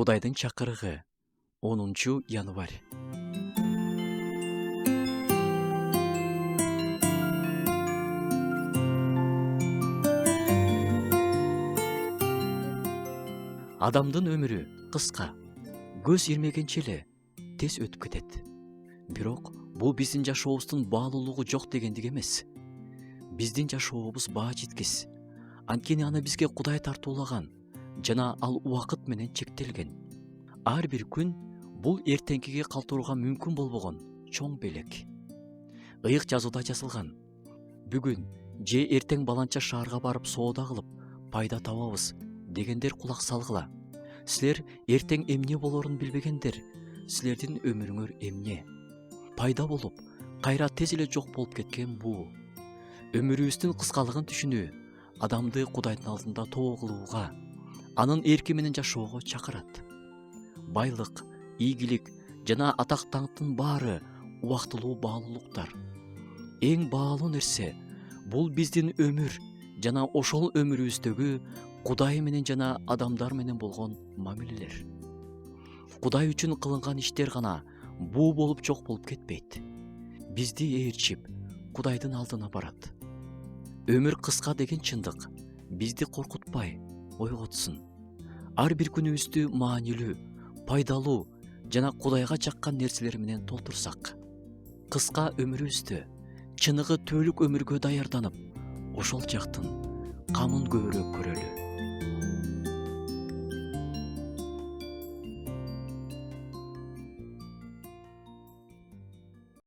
Кудайдын чакырыгы 10 январь. Адамдын өмүрү кыска, көз ирмегенче эле тез өтүп кетет. Бирок бул биздин жашообуздун баалуулугу жок дегендик эмес. Биздин жашообуз баа жеткис. Анткени аны бизге Кудай тартуулаган жана ал убакыт менен чектелген. Ар бир күн бул эртеңкиге калтырууга мүмкүн болбогон чоң белек. Ыйык жазууда жазылган: бүгүн же эртең баланча шаарга барып соода кылып пайда табабыз дегендер кулак салгыла. Силер эртең эмне болорун билбегендер. Силердин өмүрүңөр эмне? Пайда болуп, кайра тез эле жок болуп кеткен бул. Өмүрүбүздүн кыскалыгын түшүнүү адамды Кудайдын алдында тоо кылууга, анын эрки менен жашоого чакырат. Байлык, ийгилик жана атак даңктын баары убактылуу баалуулуктар. Эң баалуу нерсе бул биздин өмүр жана ошол өмүрүбүздөгү Кудай менен жана адамдар менен болгон мамилелер. Кудай үчүн кылынган иштер гана буу болуп жок болуп кетпейт. Бизди ээрчип, Кудайдын алдына барат. Өмүр кыска деген чындык бизди коркутпай, ойготсун. Ар бир күнүбүздү маанилүү, пайдалуу жана Кудайга жаккан нерселер менен толтурсак, кыска өмүрүбүздө чыныгы түбөлүк өмүргө даярданып, ошол жактын камын көбүрөөк көрөлү.